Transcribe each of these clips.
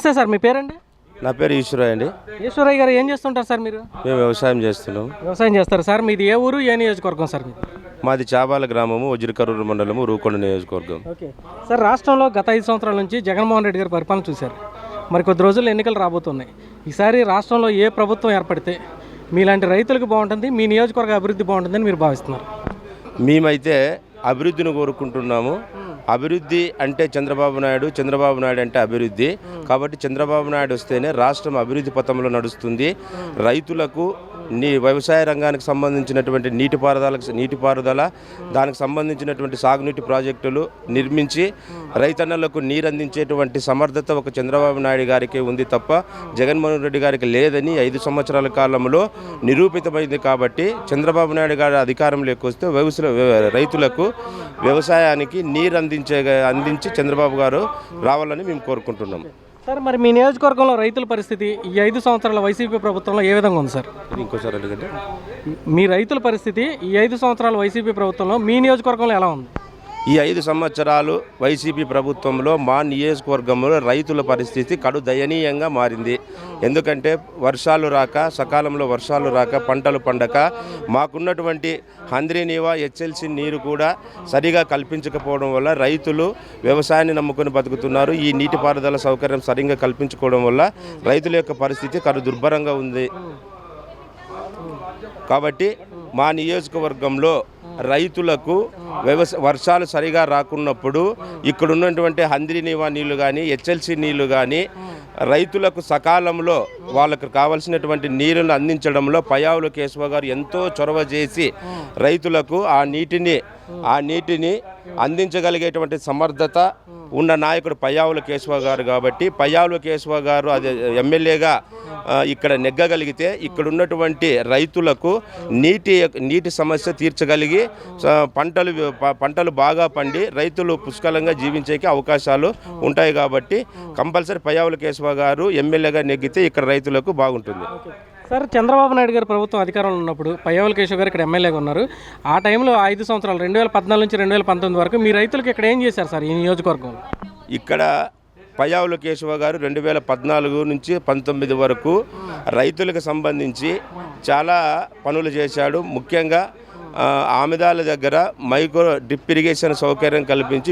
నమస్తే సార్, మీ పేరండి? నా పేరు ఈశ్వరయ్య అండి. ఈశ్వరయ్య గారు ఏం చేస్తుంటారు సార్ మీరు? మేము వ్యవసాయం చేస్తున్నాం. వ్యవసాయం చేస్తారు సార్. మీది ఏ ఊరు, ఏ నియోజకవర్గం సార్ మీది? మాది చాబాల గ్రామము, వజ్రకరూరు మండలము, రూకొండ నియోజకవర్గం. ఓకే సార్, రాష్ట్రంలో గత 5 సంవత్సరాల నుంచి జగన్మోహన్ రెడ్డి గారి పరిపాలన చూశారు. మరి కొద్ది రోజుల్లో ఎన్నికలు రాబోతున్నాయి. ఈసారి రాష్ట్రంలో ఏ ప్రభుత్వం ఏర్పడితే మీలాంటి రైతులకు బాగుంటుంది, మీ నియోజకవర్గ అభివృద్ధి బాగుంటుందని మీరు భావిస్తున్నారు? మేమైతే అభివృద్ధిని కోరుకుంటున్నాము. అభివృద్ధి అంటే చంద్రబాబు నాయుడు, చంద్రబాబు నాయుడు అంటే అభివృద్ధి. కాబట్టి చంద్రబాబు నాయుడు వస్తేనే రాష్ట్రం అభివృద్ధి పథంలో నడుస్తుంది. రైతులకు వ్యవసాయ రంగానికి సంబంధించినటువంటి నీటిపారుదల దానికి సంబంధించినటువంటి సాగునీటి ప్రాజెక్టులు నిర్మించి రైతన్నలకు నీరు అందించేటువంటి సమర్థత ఒక చంద్రబాబు నాయుడు గారికి ఉంది తప్ప జగన్మోహన్ రెడ్డి గారికి లేదని 5 సంవత్సరాల కాలంలో నిరూపితమైంది. కాబట్టి చంద్రబాబు నాయుడు గారి అధికారంలోకి వస్తే రైతులకు వ్యవసాయానికి నీరు అందించి చంద్రబాబు గారు రావాలని మేము కోరుకుంటున్నాం. సార్, మరి మీ నియోజకవర్గంలో రైతుల పరిస్థితి ఈ 5 సంవత్సరాల వైసీపీ ప్రభుత్వంలో ఏ విధంగా ఉంది సార్? ఇంకోసారి అడిగండి. మీ రైతుల పరిస్థితి ఈ 5 సంవత్సరాల వైసీపీ ప్రభుత్వంలో మీ నియోజకవర్గంలో ఎలా ఉంది? ఈ 5 సంవత్సరాలు వైసీపీ ప్రభుత్వంలో మా నియోజకవర్గంలో రైతుల పరిస్థితి కడు దయనీయంగా మారింది. ఎందుకంటే సకాలంలో వర్షాలు రాక పంటలు పండక మాకున్నటువంటి హంద్రీనీవా హెచ్ఎల్సి నీరు కూడా సరిగా కల్పించకపోవడం వల్ల రైతులు వ్యవసాయాన్ని నమ్ముకొని బతుకుతున్నారు. ఈ నీటిపారుదల సౌకర్యం సరిగ్గా కల్పించుకోవడం వల్ల రైతుల యొక్క పరిస్థితి కడు దుర్భరంగా ఉంది. కాబట్టి మా నియోజకవర్గంలో రైతులకు వర్షాలు సరిగా రాకున్నప్పుడు ఇక్కడ ఉన్నటువంటి హంద్రీనీవా నీళ్లు కానీ హెచ్ఎల్సి నీళ్లు కానీ రైతులకు సకాలంలో వాళ్ళకు కావలసినటువంటి నీరును అందించడంలో పయ్యావుల కేశవ గారు ఎంతో చొరవ చేసి రైతులకు ఆ నీటిని అందించగలిగేటువంటి సమర్థత ఉన్న నాయకుడు పయ్యావుల కేశవ గారు. కాబట్టి పయ్యావుల కేశవ గారు అది ఎమ్మెల్యేగా ఇక్కడ నెగ్గగలిగితే ఇక్కడ ఉన్నటువంటి రైతులకు నీటి సమస్య తీర్చగలిగి పంటలు బాగా పండి రైతులు పుష్కలంగా జీవించేకి అవకాశాలు ఉంటాయి. కాబట్టి కంపల్సరీ పయ్యావుల కేశవ గారు ఎమ్మెల్యేగా నెగ్గితే ఇక్కడ రైతులకు బాగుంటుంది. సార్, చంద్రబాబు నాయుడు గారి ప్రభుత్వం అధికారంలో ఉన్నప్పుడు పయ్యావుల కేశవ్ గారు ఇక్కడ ఎమ్మెల్యేగా ఉన్నారు. ఆ టైంలో 5 సంవత్సరాలు 2014 నుంచి 2019 వరకు మీ రైతులకు ఇక్కడ ఏం చేశారు సార్ ఈ నియోజకవర్గంలో? ఇక్కడ పయ్యావుల కేశవ గారు 2014 నుంచి 19 వరకు రైతులకు సంబంధించి చాలా పనులు చేశాడు. ముఖ్యంగా ఆమెదాల దగ్గర మైక్రో డ్రిప్ ఇరిగేషన్ సౌకర్యం కల్పించి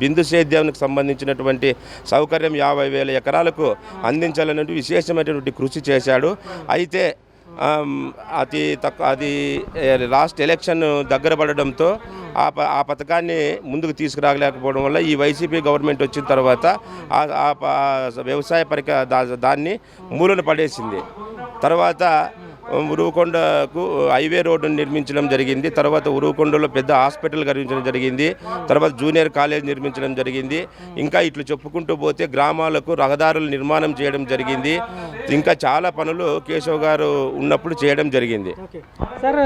బిందు సేద్యానికి సంబంధించినటువంటి సౌకర్యం 50,000 ఎకరాలకు అందించాలనేటువంటి విశేషమైనటువంటి కృషి చేశాడు. అయితే అది లాస్ట్ ఎలక్షన్ దగ్గర పడడంతో ఆ పథకాన్ని ముందుకు తీసుకురాగలేకపోవడం వల్ల ఈ వైసీపీ గవర్నమెంట్ వచ్చిన తర్వాత వ్యవసాయ దాన్ని మూలన పడేసింది. తర్వాత ఉరువకొండకు హైవే రోడ్డును నిర్మించడం జరిగింది. తర్వాత ఉరువకొండలో పెద్ద హాస్పిటల్ నిర్మించడం జరిగింది. తర్వాత జూనియర్ కాలేజ్ నిర్మించడం జరిగింది. ఇంకా ఇట్లు చెప్పుకుంటూ పోతే గ్రామాలకు రహదారులు నిర్మాణం చేయడం జరిగింది. ఇంకా చాలా పనులు కేశవ్ గారు ఉన్నప్పుడు చేయడం జరిగింది. సార్,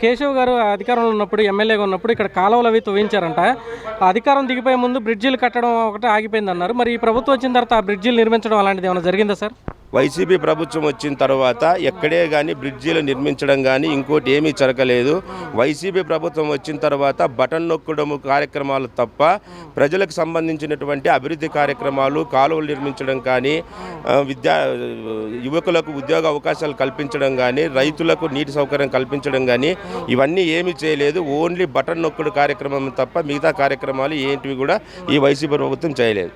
కేశవ్ గారు అధికారంలో ఉన్నప్పుడు ఎమ్మెల్యేగా ఉన్నప్పుడు ఇక్కడ కాలువలు అవి తవ్వించారంట. అధికారం దిగిపోయే ముందు బ్రిడ్జిలు కట్టడం ఒకటి ఆగిపోయింది అన్నారు. మరి ఈ ప్రభుత్వం వచ్చిన తర్వాత ఆ బ్రిడ్జిలు నిర్మించడం అలాంటిది ఏమైనా జరిగిందా సార్? వైసీపీ ప్రభుత్వం వచ్చిన తర్వాత ఎక్కడే కానీ బ్రిడ్జీలు నిర్మించడం కానీ ఇంకోటి ఏమీ జరగలేదు. వైసీపీ ప్రభుత్వం వచ్చిన తర్వాత బటన్ నొక్కడం కార్యక్రమాలు తప్ప ప్రజలకు సంబంధించినటువంటి అభివృద్ధి కార్యక్రమాలు, కాలువలు నిర్మించడం కానీ, యువకులకు ఉద్యోగ అవకాశాలు కల్పించడం కానీ, రైతులకు నీటి సౌకర్యం కల్పించడం కానీ ఇవన్నీ ఏమీ చేయలేదు. ఓన్లీ బటన్ నొక్కుడు కార్యక్రమం తప్ప మిగతా కార్యక్రమాలు ఏంటివి కూడా ఈ వైసీపీ ప్రభుత్వం చేయలేదు.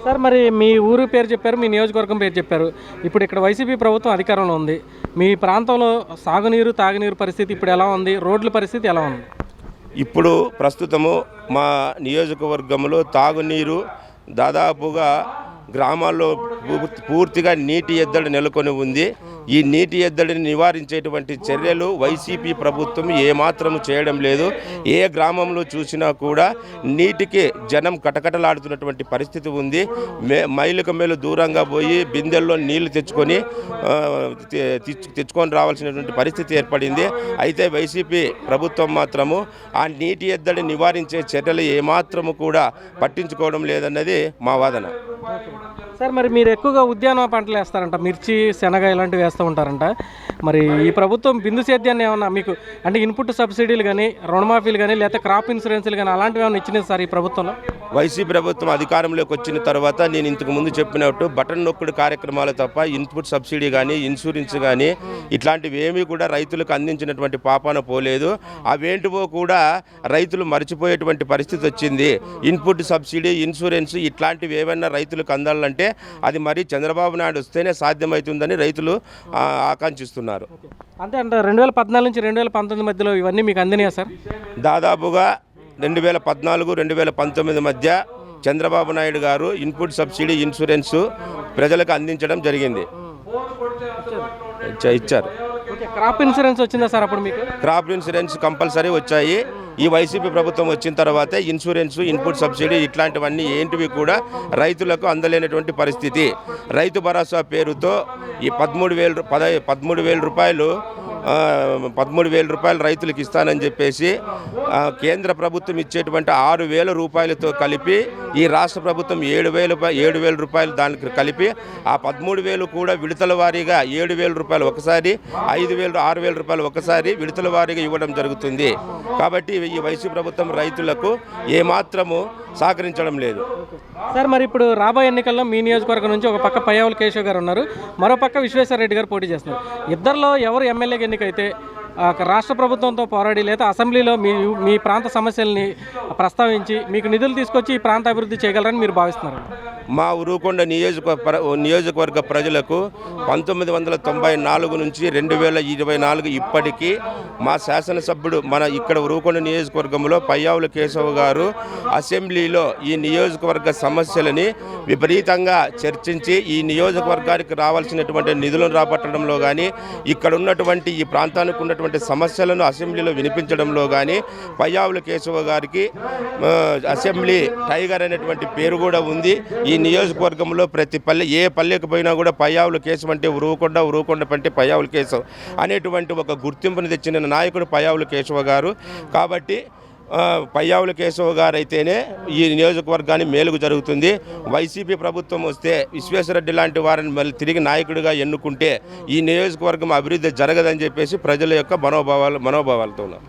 సార్, మరి మీ ఊరు పేరు చెప్పారు, మీ నియోజకవర్గం పేరు చెప్పారు. ఇప్పుడు ఇక్కడ వైసీపీ ప్రభుత్వం అధికారంలో ఉంది. మీ ప్రాంతంలో సాగునీరు, తాగునీరు పరిస్థితి ఇప్పుడు ఎలా ఉంది? రోడ్ల పరిస్థితి ఎలా ఉంది? ఇప్పుడు ప్రస్తుతము మా నియోజకవర్గంలో తాగునీరు దాదాపుగా గ్రామాల్లో పూర్తిగా నీటి ఎద్దడి నెలకొని ఉంది. ఈ నీటి ఎద్దడిని నివారించేటువంటి చర్యలు వైసీపీ ప్రభుత్వం ఏమాత్రం చేయడం లేదు. ఏ గ్రామంలో చూసినా కూడా నీటికి జనం కటకటలాడుతున్నటువంటి పరిస్థితి ఉంది. మైలుకు మేలు దూరంగా పోయి బిందెల్లో నీళ్లు తెచ్చుకొని రావాల్సినటువంటి పరిస్థితి ఏర్పడింది. అయితే వైసీపీ ప్రభుత్వం మాత్రము ఆ నీటి ఎద్దడి నివారించే చర్యలు ఏమాత్రము కూడా పట్టించుకోవడం లేదన్నది మా వాదన. సార్ మరి మీరు ఎక్కువగా ఉద్యాన పంటలు వేస్తారంట, మిర్చి, శనగ ఇలాంటివి వేస్తూ ఉంటారంట. మరి ఈ ప్రభుత్వం బిందు సేద్యాన్ని ఏమన్నా మీకు అంటే ఇన్పుట్ సబ్సిడీలు కానీ, రుణమాఫీలు కానీ, లేకపోతే క్రాప్ ఇన్సూరెన్స్లు కానీ అలాంటివి ఏమైనా ఇచ్చినాయి సార్ ఈ ప్రభుత్వంలో? వైసీపీ ప్రభుత్వం అధికారంలోకి వచ్చిన తర్వాత నేను ఇంతకు ముందు చెప్పినట్టు బటన్ నొక్కుడు కార్యక్రమాలు తప్ప ఇన్పుట్ సబ్సిడీ కానీ, ఇన్సూరెన్స్ కానీ ఇట్లాంటివి ఏమీ కూడా రైతులకు అందించినటువంటి పాపాన పోలేదు. అవేంటివో కూడా రైతులు మర్చిపోయేటువంటి పరిస్థితి వచ్చింది. ఇన్పుట్ సబ్సిడీ, ఇన్సూరెన్స్ ఇట్లాంటివి ఏమైనా రైతులకు అందాలంటే అది మరి చంద్రబాబు నాయుడు వస్తేనే సాధ్యమవుతుందని రైతులు ఆకాంక్షిస్తున్నారు. అంతే అంటే 2014 నుంచి 2019 మధ్యలో ఇవన్నీ మీకు అందినాయా సార్? దాదాపుగా 2014, 2019 మధ్య చంద్రబాబు నాయుడు గారు ఇన్పుట్ సబ్సిడీ, ఇన్సూరెన్స్ ప్రజలకు అందించడం జరిగింది. ఇచ్చారు. ఓకే, క్రాప్ ఇన్సూరెన్స్ వచ్చిందా సార్ అప్పుడు మీకు? క్రాప్ ఇన్సూరెన్స్ కంపల్సరీ వచ్చాయి. ఈ వైసీపీ ప్రభుత్వం వచ్చిన తర్వాతే ఇన్సూరెన్స్, ఇన్పుట్ సబ్సిడీ ఇట్లాంటివన్నీ ఏంటివి కూడా రైతులకు అందలేనటువంటి పరిస్థితి. రైతు భరోసా పేరుతో ఈ 13,000 రూపాయలు 13,000 రూపాయలు రైతులకు ఇస్తానని చెప్పేసి కేంద్ర ప్రభుత్వం ఇచ్చేటువంటి 6,000 రూపాయలతో కలిపి ఈ రాష్ట్ర ప్రభుత్వం 7,000 రూపాయలు దానికి కలిపి ఆ 13,000 కూడా విడతల వారీగా 7,000 రూపాయలు ఒకసారి, 5,000, 6,000 రూపాయలు ఒకసారి విడతల వారీగా ఇవ్వడం జరుగుతుంది. కాబట్టి ఈ వైసీపీ ప్రభుత్వం రైతులకు ఏమాత్రము సహకరించడం లేదు. సార్ మరి ఇప్పుడు రాబోయే ఎన్నికల్లో మీ నియోజకవర్గం నుంచి ఒక పక్క పయ్యావుల కేశవ్ గారు ఉన్నారు, మరో పక్క విశ్వేశ్వరరెడ్డి గారు పోటీ చేస్తున్నారు. ఇద్దరిలో ఎవరు ఎమ్మెల్యేగా ఎన్నికైతే రాష్ట్ర ప్రభుత్వంతో పోరాడి లేదా అసెంబ్లీలో మీ ప్రాంత సమస్యల్ని ప్రస్తావించి మీకు నిధులు తీసుకొచ్చి ఈ ప్రాంత అభివృద్ధి చేయగలరని మీరు భావిస్తున్నారు? మా ఉరుకొండ నియోజకవర్గ ప్రజలకు 1994 నుంచి 2024 ఇప్పటికీ మా శాసనసభ్యుడు మన ఇక్కడ ఉరుకొండ నియోజకవర్గంలో పయ్యావుల కేశవ్ గారు అసెంబ్లీలో ఈ నియోజకవర్గ సమస్యలని విపరీతంగా చర్చించి ఈ నియోజకవర్గానికి రావాల్సినటువంటి నిధులను రాబట్టడంలో కానీ, ఇక్కడ ఉన్నటువంటి ఈ ప్రాంతానికి ఉన్నటువంటి సమస్యలను అసెంబ్లీలో వినిపించడంలో కానీ పయ్యావుల కేశవ్ గారికి అసెంబ్లీ టైగర్ అనేటువంటి పేరు కూడా ఉంది. ఈ నియోజకవర్గంలో ప్రతి పల్లె, ఏ పల్లెకి పోయినా కూడా పయ్యావుల కేశవ్ అంటే ఉరుకొండ అంటే పయ్యావుల కేశవ్ అనేటువంటి ఒక గుర్తింపుని తెచ్చిన నాయకుడు పయ్యావుల కేశవ్ గారు. కాబట్టి పయ్యావుల కేశవ్ గారు అయితేనే ఈ నియోజకవర్గాన్ని మేలుకు జరుగుతుంది. వైసీపీ ప్రభుత్వం వస్తే విశ్వేశ్వరరెడ్డి లాంటి వారిని మళ్ళీ తిరిగి నాయకుడిగా ఎన్నుకుంటే ఈ నియోజకవర్గం అభివృద్ధి జరగదని చెప్పేసి ప్రజల యొక్క మనోభావాలతో ఉన్నారు.